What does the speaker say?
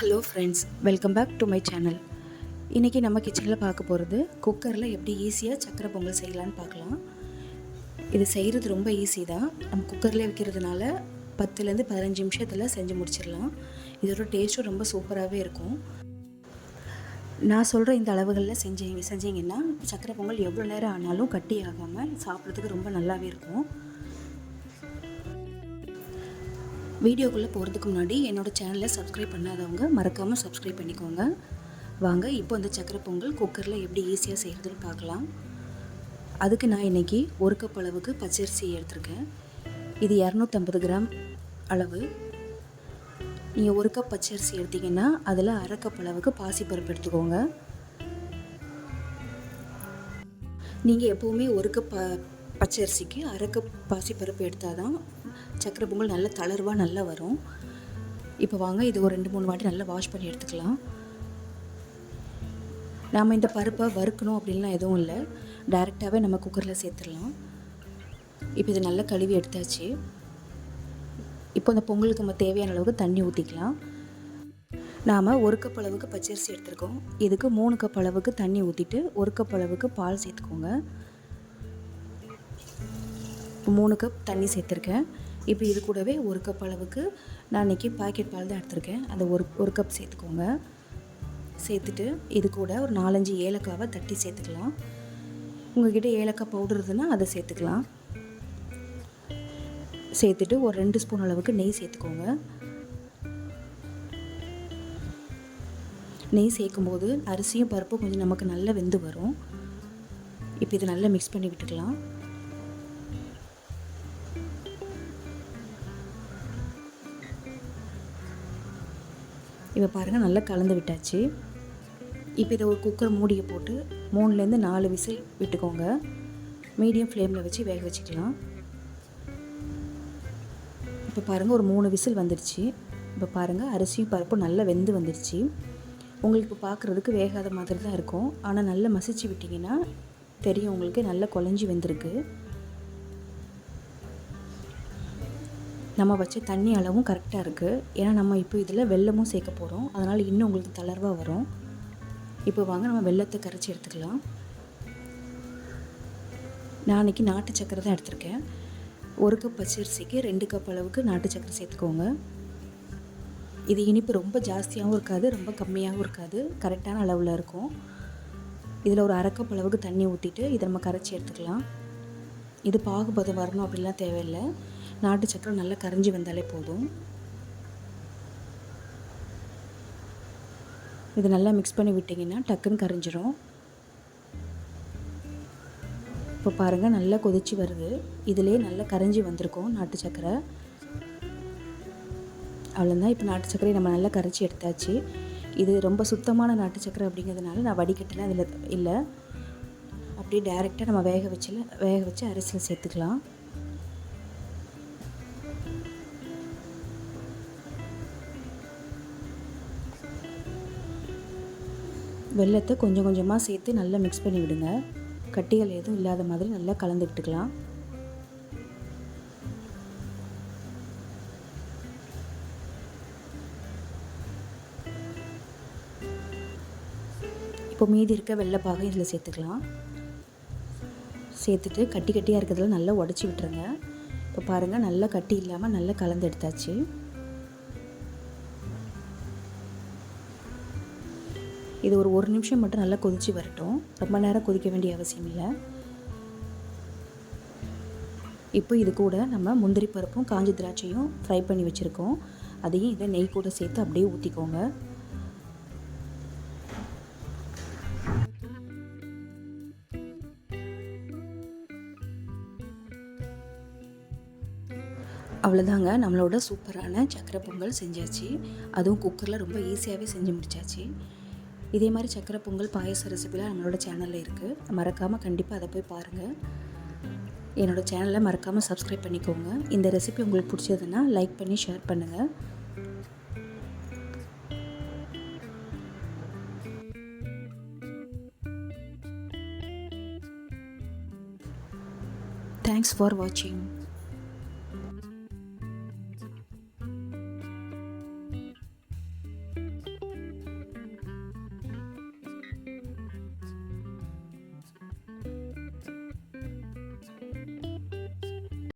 Hello friends, welcome back to my channel. இன்றைக்கி நம்ம கிச்சனில் பார்க்க போகிறது குக்கரில் எப்படி ஈஸியாக சக்கரை பொங்கல் செய்யலான்னு பார்க்கலாம். இது செய்கிறது ரொம்ப ஈஸி தான். நம்ம குக்கரில் வைக்கிறதுனால 10லேருந்து 15 நிமிஷத்தில் செஞ்சு முடிச்சிடலாம். இதோட டேஸ்ட்டும் ரொம்ப சூப்பராகவே இருக்கும். நான் சொல்கிற இந்த அளவுகளில் செஞ்சீங்கன்னா சக்கரை பொங்கல் எவ்வளோ நேரம் ஆனாலும் கட்டி ஆகாமல் சாப்பிட்றதுக்கு ரொம்ப நல்லாவே இருக்கும். வீடியோக்குள்ளே போகிறதுக்கு முன்னாடி என்னோடய சேனலை சப்ஸ்கிரைப் பண்ணாதவங்க மறக்காமல் சப்ஸ்கிரைப் பண்ணிக்கோங்க. வாங்க இப்போ அந்த சக்கரை பொங்கல் குக்கரில் எப்படி ஈஸியாக செய்கிறதுன்னு பார்க்கலாம். அதுக்கு நான் இன்றைக்கி 1 கப் அளவுக்கு பச்சரிசி எடுத்திருக்கேன். இது 250 கிராம் அளவு. நீங்கள் 1 கப் பச்சரிசி எடுத்திங்கன்னா அதில் 1/2 கப் அளவுக்கு பாசிப்பருப்பு எடுத்துக்கோங்க. நீங்கள் எப்போவுமே 1 கப் பச்சரிசிக்கு 1/2 கப் பாசிப்பருப்பு எடுத்தால் தான் சக்கரை பொங்கல் நல்ல தளர்வாக நல்லா வரும். இப்போ வாங்க இது ஒரு 2-3 வாட்டி நல்லா வாஷ் பண்ணி எடுத்துக்கலாம். நாம் இந்த பருப்பை வறுக்கணும் அப்படின்லாம் எதுவும் இல்லை, டைரெக்டாகவே நம்ம குக்கரில் சேர்த்துடலாம். இப்போ இது நல்லா கழுவி எடுத்தாச்சு. இப்போ இந்த பொங்கலுக்கு நம்ம தேவையான அளவுக்கு தண்ணி ஊற்றிக்கலாம். நாம் 1 கப் அளவுக்கு பச்சரிசி எடுத்துருக்கோம். இதுக்கு 3 கப் அளவுக்கு தண்ணி ஊற்றிட்டு 1 கப் அளவுக்கு பால் சேர்த்துக்கோங்க. 3 கப் தண்ணி சேர்த்துருக்கேன். இப்போ இது கூடவே 1 கப் அளவுக்கு நான் இன்றைக்கி பாக்கெட் பால் தான் எடுத்திருக்கேன். அதை ஒரு கப் சேர்த்துக்கோங்க. சேர்த்துட்டு இது கூட ஒரு 4-5 ஏலக்காவை தட்டி சேர்த்துக்கலாம். உங்கள்கிட்ட ஏலக்காய் பவுடர் இருந்ததுன்னா அதை சேர்த்துக்கலாம். சேர்த்துட்டு ஒரு 2 ஸ்பூன் அளவுக்கு நெய் சேர்த்துக்கோங்க. நெய் சேர்க்கும்போது அரிசியும் பருப்பும் கொஞ்சம் நமக்கு நல்லா வெந்து வரும். இப்போ இதை நல்லா மிக்ஸ் பண்ணி விட்டுக்கலாம். இப்போ பாருங்கள் நல்லா கலந்து விட்டாச்சு. இப்போ இதை ஒரு குக்கர் மூடியை போட்டு 3லேருந்து 4 விசில் விட்டுக்கோங்க. மீடியம் ஃப்ளேமில் வச்சு வேக வச்சுக்கலாம். இப்போ பாருங்கள் ஒரு 3 விசில் வந்துடுச்சு. இப்போ பாருங்கள் அரிசியும் பருப்பும் நல்லா வெந்து வந்துடுச்சு. உங்களுக்கு பார்க்குறதுக்கு வேகாத மாதிரி தான் இருக்கும், ஆனால் நல்லா மசிச்சு விட்டிங்கன்னா தெரியும் உங்களுக்கு நல்லா குழஞ்சி வெந்திருக்கு. நம்ம வச்ச தண்ணி அளவும் கரெக்டாக இருக்குது. ஏன்னா நம்ம இப்போ இதில் வெல்லமும் சேர்க்க போகிறோம், அதனால் இன்னும் உங்களுக்கு தளர்வாக வரும். இப்போ வாங்க நம்ம வெல்லத்தை கரைச்சி எடுத்துக்கலாம். நான் இன்றைக்கி நாட்டு சக்கரை தான் எடுத்திருக்கேன். 1 கப் பச்சரிசிக்கு 2 கப் அளவுக்கு நாட்டு சக்கரை சேர்த்துக்கோங்க. இது இனிப்பு ரொம்ப ஜாஸ்தியாகவும் இருக்காது, ரொம்ப கம்மியாகவும் இருக்காது, கரெக்டான அளவில் இருக்கும். இதில் ஒரு 1/2 கப் அளவுக்கு தண்ணி ஊற்றிட்டு இதை நம்ம கரைச்சி எடுத்துக்கலாம். இது பாகுபதம் வரணும் அப்படின்லாம் தேவையில்லை. நாட்டு சக்கரை நல்லா கரைஞ்சி வந்தாலே போதும். இது நல்லா மிக்ஸ் பண்ணி விட்டிங்கன்னா டக்குன்னு கரைஞ்சிரும். இப்போ பாருங்கள் நல்லா கொதிச்சு வருது. இதிலே நல்லா கரைஞ்சி வந்திருக்கும் நாட்டு சக்கரை. அவ்வளோதான். இப்போ நாட்டு சக்கரையை நம்ம நல்லா கரைச்சி எடுத்தாச்சு. இது ரொம்ப சுத்தமான நாட்டு சக்கரை அப்படிங்கிறதுனால நான் வடிகட்டலாம் அதில் இல்லை, அப்படியே டைரெக்டாக நம்ம வேக வச்சு அரிசியில் சேர்த்துக்கலாம். வெல்லத்தை கொஞ்சம் கொஞ்சமாக சேர்த்து நல்லா மிக்ஸ் பண்ணி விடுங்க. கட்டிகள் எதுவும் இல்லாத மாதிரி நல்லா கலந்து விட்டுக்கலாம். இப்போ மீதி இருக்க வெள்ளைப்பாகை இதில் சேர்த்துக்கலாம். சேர்த்துட்டு கட்டியாக இருக்கிறதுல நல்லா உடச்சி விட்டுருங்க. இப்போ பாருங்கள் நல்லா கட்டி இல்லாமல் நல்லா கலந்து எடுத்தாச்சு. இது ஒரு 1 நிமிஷம் மட்டும் நல்லா கொதித்து வரட்டும். ரொம்ப நேரம் கொதிக்க வேண்டிய அவசியம் இல்லை. இப்போ இது கூட நம்ம முந்திரி பருப்பும் காஞ்ச திராட்சையும் ஃப்ரை பண்ணி வச்சுருக்கோம். அதையும் இதை நெய் கூட சேர்த்து அப்படியே ஊற்றிக்கோங்க. அவ்வளோதாங்க, நம்மளோட சூப்பரான சக்கரை பொங்கல் செஞ்சாச்சு. அதுவும் குக்கரில் ரொம்ப ஈஸியாகவே செஞ்சு முடிச்சாச்சு. இதே மாதிரி சக்கரை பொங்கல் பாயச ரெசிபிலாம் நம்மளோட சேனலில் இருக்குது. மறக்காமல் கண்டிப்பாக அதை போய் பாருங்கள். என்னோடய சேனலை மறக்காமல் சப்ஸ்கிரைப் பண்ணிக்கோங்க. இந்த ரெசிபி உங்களுக்கு பிடிச்சதுன்னா லைக் பண்ணி ஷேர் பண்ணுங்கள். தேங்க்ஸ் ஃபார் வாட்சிங்.